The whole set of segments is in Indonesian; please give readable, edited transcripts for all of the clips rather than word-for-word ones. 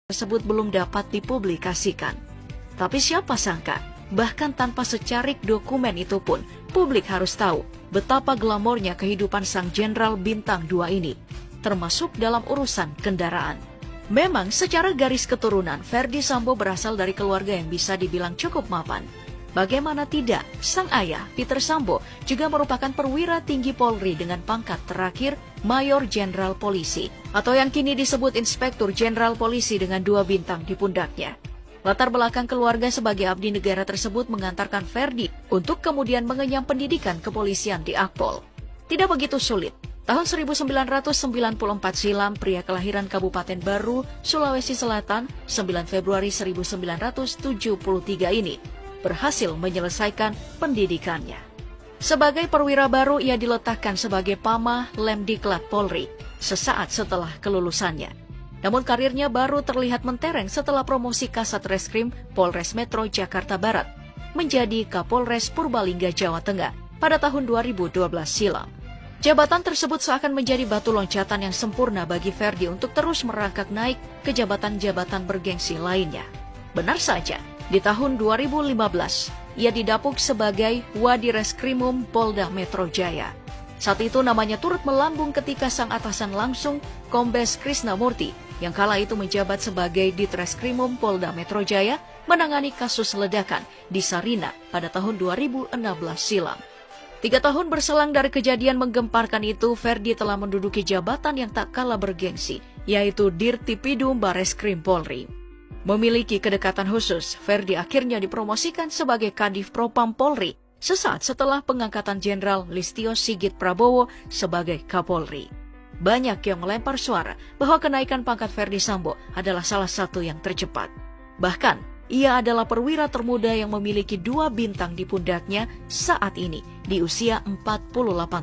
tersebut belum dapat dipublikasikan. Tapi siapa sangka, bahkan tanpa secarik dokumen itu pun, publik harus tahu betapa glamornya kehidupan sang Jenderal Bintang 2 ini, termasuk dalam urusan kendaraan. Memang secara garis keturunan, Ferdy Sambo berasal dari keluarga yang bisa dibilang cukup mapan. Bagaimana tidak, sang ayah, Peter Sambo, juga merupakan perwira tinggi Polri dengan pangkat terakhir Mayor Jenderal Polisi, atau yang kini disebut Inspektur Jenderal Polisi dengan 2 bintang di pundaknya. Latar belakang keluarga sebagai abdi negara tersebut mengantarkan Ferdy untuk kemudian mengenyam pendidikan kepolisian di Akpol. Tidak begitu sulit. Tahun 1994 silam, pria kelahiran Kabupaten Baru, Sulawesi Selatan, 9 Februari 1973 ini, berhasil menyelesaikan pendidikannya. Sebagai perwira baru, ia diletakkan sebagai Pamah Lemdiklat Polri sesaat setelah kelulusannya. Namun karirnya baru terlihat mentereng setelah promosi Kasat Reskrim Polres Metro Jakarta Barat menjadi Kapolres Purbalingga, Jawa Tengah pada tahun 2012 silam. Jabatan tersebut seakan menjadi batu loncatan yang sempurna bagi Ferdy untuk terus merangkak naik ke jabatan-jabatan bergengsi lainnya. Benar saja, di tahun 2015, ia didapuk sebagai Wadireskrimum Polda Metro Jaya. Saat itu namanya turut melambung ketika sang atasan langsung, Kombes Krisnamurti, yang kala itu menjabat sebagai Ditreskrimum Polda Metro Jaya, menangani kasus ledakan di Sarina pada tahun 2016 silam. 3 tahun berselang dari kejadian menggemparkan itu, Ferdy telah menduduki jabatan yang tak kalah bergengsi, yaitu Dirtipidum Bareskrim Polri. Memiliki kedekatan khusus, Ferdy akhirnya dipromosikan sebagai Kadif Propam Polri sesaat setelah pengangkatan Jenderal Listio Sigit Prabowo sebagai Kapolri. Banyak yang melempar suara bahwa kenaikan pangkat Ferdy Sambo adalah salah satu yang tercepat. Bahkan, ia adalah perwira termuda yang memiliki 2 bintang di pundaknya saat ini di usia 48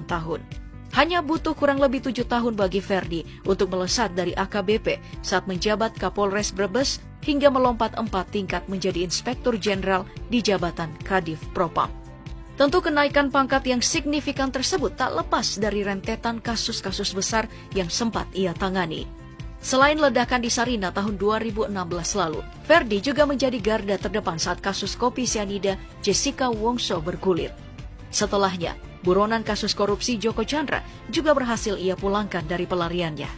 tahun. Hanya butuh kurang lebih 7 tahun bagi Ferdy untuk melesat dari AKBP saat menjabat Kapolres Brebes hingga melompat 4 tingkat menjadi Inspektur Jenderal di jabatan Kadif Propam. Tentu kenaikan pangkat yang signifikan tersebut tak lepas dari rentetan kasus-kasus besar yang sempat ia tangani. Selain ledakan di Sarina tahun 2016 lalu, Ferdy juga menjadi garda terdepan saat kasus kopi sianida Jessica Wongso bergulir. Setelahnya, buronan kasus korupsi Joko Chandra juga berhasil ia pulangkan dari pelariannya.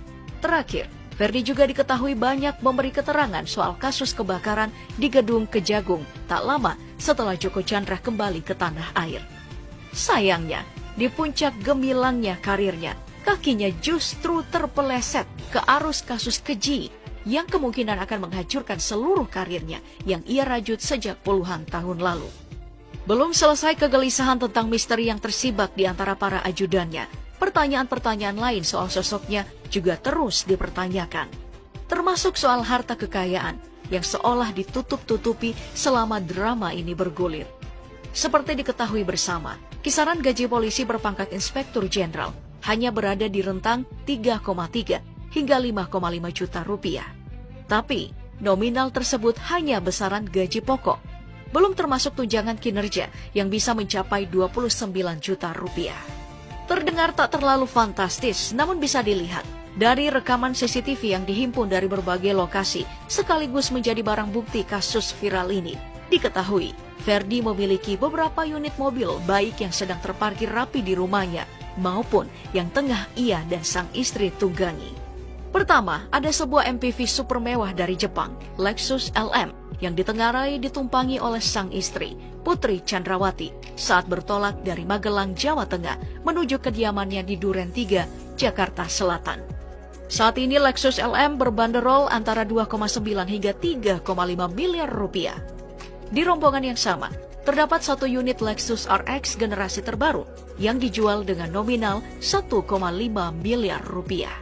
Terakhir, Ferdy juga diketahui banyak memberi keterangan soal kasus kebakaran di Gedung Kejagung tak lama setelah Joko Chandra kembali ke tanah air. Sayangnya, di puncak gemilangnya karirnya, kakinya justru terpeleset ke arus kasus keji yang kemungkinan akan menghancurkan seluruh karirnya yang ia rajut sejak puluhan tahun lalu. Belum selesai kegelisahan tentang misteri yang tersibak di antara para ajudannya, pertanyaan-pertanyaan lain soal sosoknya juga terus dipertanyakan. Termasuk soal harta kekayaan yang seolah ditutup-tutupi selama drama ini bergulir. Seperti diketahui bersama, kisaran gaji polisi berpangkat Inspektur Jenderal hanya berada di rentang 3,3 hingga 5,5 juta rupiah. Tapi, nominal tersebut hanya besaran gaji pokok, belum termasuk tunjangan kinerja yang bisa mencapai 29 juta rupiah. Terdengar tak terlalu fantastis, namun bisa dilihat dari rekaman CCTV yang dihimpun dari berbagai lokasi sekaligus menjadi barang bukti kasus viral ini. Diketahui, Ferdy memiliki beberapa unit mobil baik yang sedang terparkir rapi di rumahnya maupun yang tengah ia dan sang istri tunggangi. Pertama, ada sebuah MPV super mewah dari Jepang, Lexus LM, yang ditengarai ditumpangi oleh sang istri, Putri Chandrawati, saat bertolak dari Magelang, Jawa Tengah, menuju kediamannya di Duren 3, Jakarta Selatan. Saat ini Lexus LM berbanderol antara 2,9 hingga 3,5 miliar rupiah. Di rombongan yang sama, terdapat satu unit Lexus RX generasi terbaru yang dijual dengan nominal 1,5 miliar rupiah.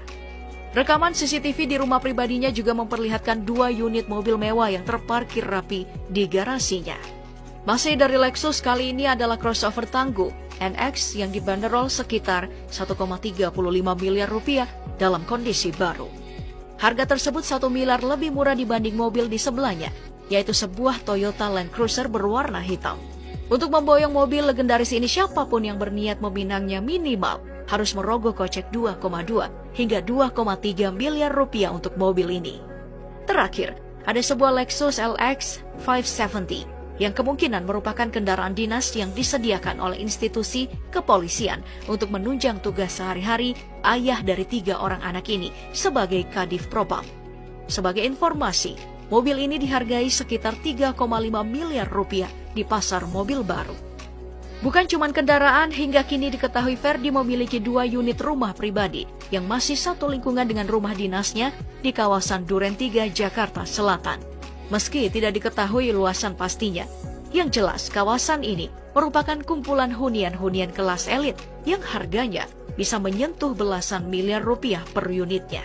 Rekaman CCTV di rumah pribadinya juga memperlihatkan 2 unit mobil mewah yang terparkir rapi di garasinya. Masih dari Lexus, kali ini adalah crossover tangguh NX yang dibanderol sekitar 1,35 miliar rupiah dalam kondisi baru. Harga tersebut 1 miliar lebih murah dibanding mobil di sebelahnya, yaitu sebuah Toyota Land Cruiser berwarna hitam. Untuk memboyong mobil legendaris ini, siapapun yang berniat meminangnya minimal harus merogoh kocek 2,2 hingga 2,3 miliar rupiah untuk mobil ini. Terakhir, ada sebuah Lexus LX 570 yang kemungkinan merupakan kendaraan dinas yang disediakan oleh institusi kepolisian untuk menunjang tugas sehari-hari ayah dari 3 orang anak ini sebagai Kadif Propam. Sebagai informasi, mobil ini dihargai sekitar 3,5 miliar rupiah di pasar mobil baru. Bukan cuma kendaraan, hingga kini diketahui Ferdi memiliki 2 unit rumah pribadi yang masih satu lingkungan dengan rumah dinasnya di kawasan Duren 3, Jakarta Selatan. Meski tidak diketahui luasan pastinya, yang jelas kawasan ini merupakan kumpulan hunian-hunian kelas elit yang harganya bisa menyentuh belasan miliar rupiah per unitnya.